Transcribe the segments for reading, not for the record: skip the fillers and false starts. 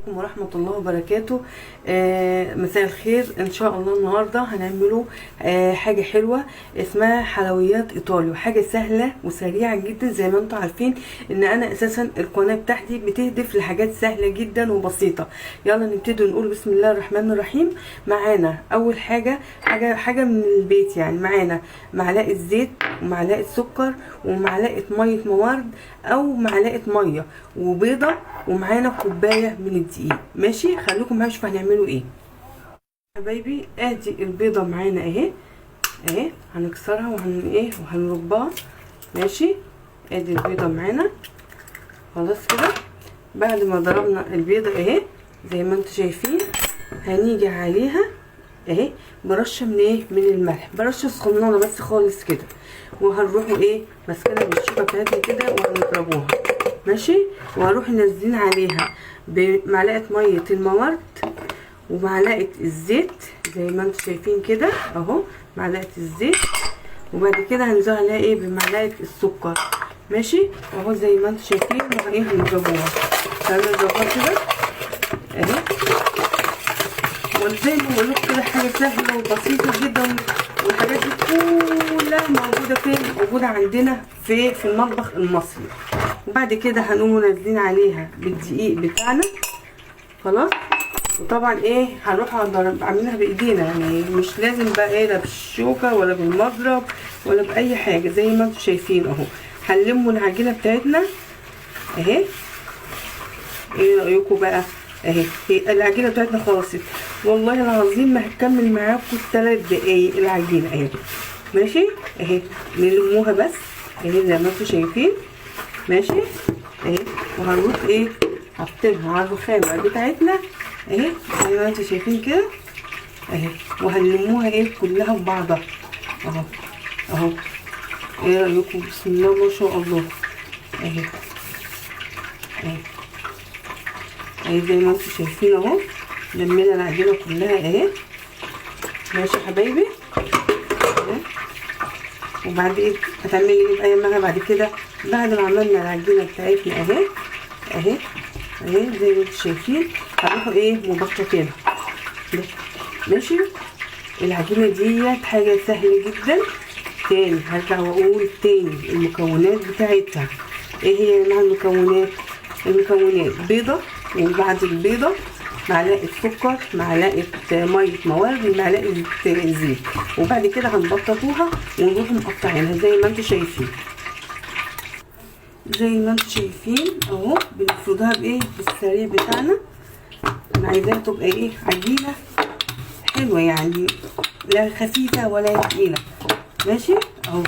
عليكم ورحمة الله وبركاته. مساء الخير. ان شاء الله النهاردة هنعمله حاجة حلوة اسمها حلويات ايطالي، وحاجة سهلة وسريعة جدا. زي ما انتم عارفين ان انا اساسا القناة بتاعتي بتهدف لحاجات سهلة جدا وبسيطة. يلا نبتدي نقول بسم الله الرحمن الرحيم. معانا اول حاجة من البيت، يعني معانا معلقة زيت ومعلقة سكر ومعلقة مية موارد او معلقة مية وبيضة، ومعانا كوبايه من الدقيق. ماشي، خليكم معايا شوف هنعمله ايه حبايبي. ادي البيضه معانا اهي هنكسرها وهنربها. ماشي، ادي البيضه معانا خلاص كده. بعد ما ضربنا البيضه اهي زي ما انتم شايفين، هنيجي عليها اهي برشه من الملح، برشه صغننه بس خالص كده، وهنروحوا ماسكينها بالشوكه بتاعتنا كده وهنضربوها. ماشي، وهروح نازلين عليها بمعلقه ميه المورد ومعلقه الزيت زي ما انتم شايفين كده اهو، معلقه الزيت. وبعد كده هنزود عليها بمعلقه السكر. ماشي، اهو زي ما انتم شايفين هنضربوها. هنضربوها كده اهي، وزي ما بقول لكم كده حاجه سهله وبسيطه جدا. والحاجات دي كلها موجوده فين؟ موجوده عندنا في المطبخ المصري. وبعد كده هنقوم نازلين عليها بالدقيق بتاعنا خلاص. وطبعا هنروح عاملينها بايدينا، يعني مش لازم بقى لا بالشوكه ولا بالمضرب ولا باي حاجه. زي ما انتم شايفين اهو هنلموا العجينه بتاعتنا اهي. ايه رايكم بقى؟ اهي العجينه بتاعتنا خلصت، والله العظيم ما هتكمل معاكم 3 دقايق العجينه اهي. ماشي اهي، نلموها بس اهي زي ما انتم شايفين. ماشي اهي، وهنروح حاطينها على الرخامه بتاعتنا اهي زي ما انتم شايفين كده اهي، وهنلموها كلها ببعضها اهو اهو. ايه رايكم؟ بسم الله ما شاء الله اهي اهي زي ما انتم شايفين اهو، لمينا العجينه كلها اهي. ماشي يا حبايبي. وبعد هتعملي ايه بقى بعد كده؟ بعد ما عملنا العجينه بتاعتنا اهي زي ما انتم شايفين، هنروحوا مبططينها. ماشي، العجينه ديت حاجه سهله جدا. تاني هرجع واقول تاني المكونات بتاعتها ايه هي. مع المكونات بيضه، وبعد البيضه معلقه سكر، معلقه ميه موارد، ومعلقه زيت. وبعد كده هنبططوها ونروح مقطعينها زي ما انتم شايفين. زي ما انتم شايفين اهو بنفردها بالسريع بتاعنا. انا عايزاها تبقى عجينه حلوه، يعني لا خفيفه ولا تقيله. ماشي اهو.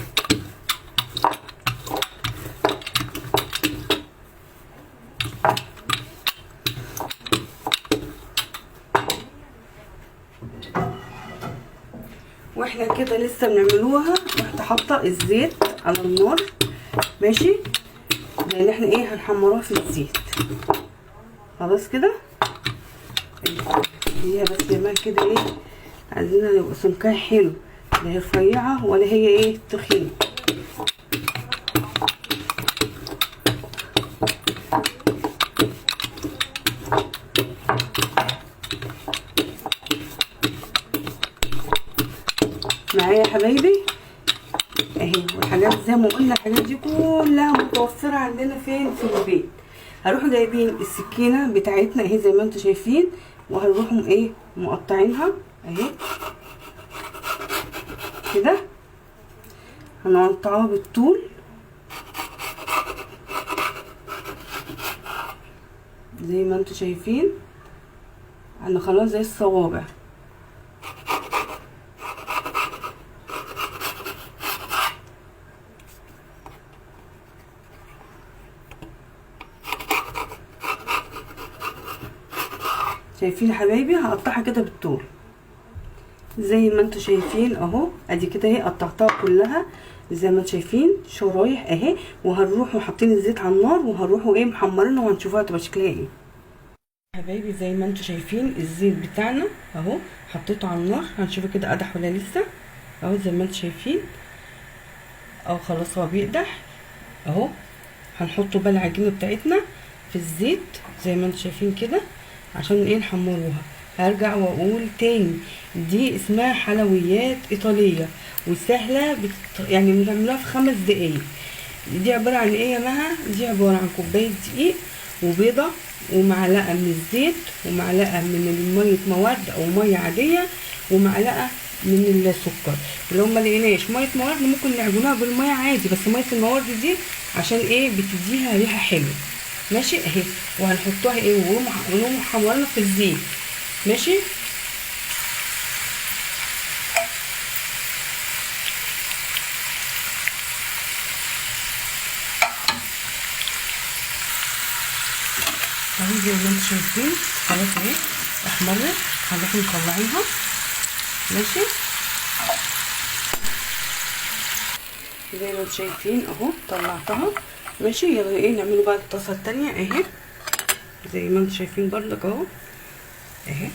واحنا كده لسه بنعملوها، رحت حاطه الزيت على النار. ماشي، لان احنا هنحمروها في الزيت خلاص كده. هي بس كمان كده عايزينها يبقى سمكها حلو، لا هي رفيعه ولا هي تخينه. معايا يا حبايبي اهي. والحاجات زي ما قلنا الحاجات دي كلها متوفره عندنا فين؟ في البيت. هنروح جايبين السكينه بتاعتنا اهي زي ما انتم شايفين، وهنروحوا مقطعينها اهي كده. هنقطعها بالطول زي ما انتم شايفين، خلاص زي الصوابع. شايفين يا حبايبي؟ هقطعها كده بالطول زي ما انتم شايفين اهو. ادي كده قطعتها كلها زي ما انتم شايفين شرايح اهي. وهنروحوا حاطين الزيت على النار، وهنروحوا محمرينها، وهنشوفها تبقى شكلها حبايبي. زي ما انتم شايفين الزيت بتاعنا اهو حطيته على النار. هنشوفه كده قدح ولا لسه اهو. زي ما انتم شايفين اهو خلاص هو بيقدح اهو. هنحطه بقى العجينه بتاعتنا في الزيت زي ما انتم شايفين كده عشان ايه نحمروها. هرجع واقول تاني، دي اسمها حلويات ايطاليه وسهله يعني بنعملوها في 5 دقايق. دي عباره عن ايه يا مها؟ دي عباره عن كوبايه دقيق وبيضه ومعلقه من الزيت ومعلقه من ميه موارد او ميه عاديه ومعلقه من السكر. لو ما لقيناش ميه موارد ممكن نعجنوها بالميه عادي، بس ميه الموارد دي عشان ايه؟ بتديها ريحه حلوه. ماشي اهي. وهنحطها ايه؟ ونقوم محمرنا في الزيت. ماشي. اهي زي ما انتم شايفين خلاص اهي احمرت. هنروح مطلعينها. ماشي زي ما انتم شايفين اهو طلعتها. ماشي يلا ايه نعمله بقى الطاسه التانية اهي زي ما انتم شايفين برضك اهو اهي.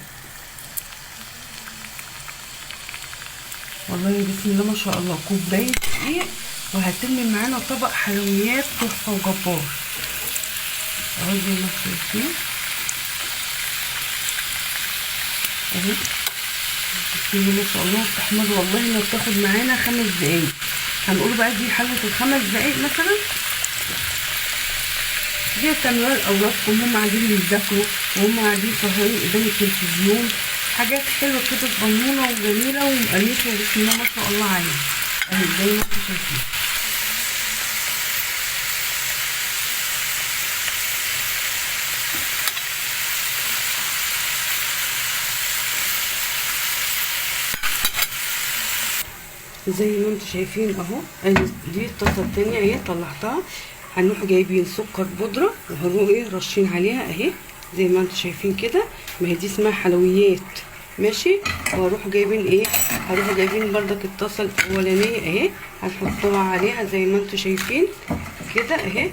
والله بسم الله ما شاء الله كوبايه دقيق وهترمي معانا طبق حلويات تحفه وجبار اهو زي ما انتم شايفين اهي. بسم الله ما شاء الله بتحمر والله ما بتاخد معانا 5 دقايق. هنقول بقى دي حلوه ال5 دقايق مثلا. دي بتعملوها لاولادكم هم قاعدين بيذاكروا وهم قاعدين سهرانين قدام التلفزيون. حاجات حلوه كده صغنونه وجميله ومقريشه وبسم الله ما شاء الله عليها اهي زي ما انتم شايفين. زي ما انتم شايفين اهو دي الطاسه التانية اهي طلعتها. هنروح جايبين سكر بودره وهنروح ايه رشين عليها اهي زي ما انتم شايفين كده. ما هي دي اسمها حلويات. ماشي. وهروح جايبين ايه؟ هروح جايبين بردك الطاسه الاولانيه اهي هنحطها عليها زي ما انتم شايفين كده اهي.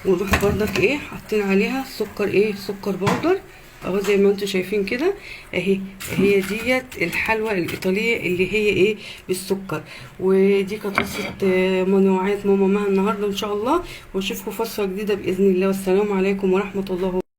ونروح بردك ايه حاطين عليها سكر ايه؟ سكر بودر اهو زي ما انتم شايفين كده اهي. هي ديت الحلوى الايطاليه اللي هي ايه؟ بالسكر. ودي كانت قصه منوعات ماما مها النهارده ان شاء الله. واشوفكم فرصه جديده باذن الله. والسلام عليكم ورحمه الله.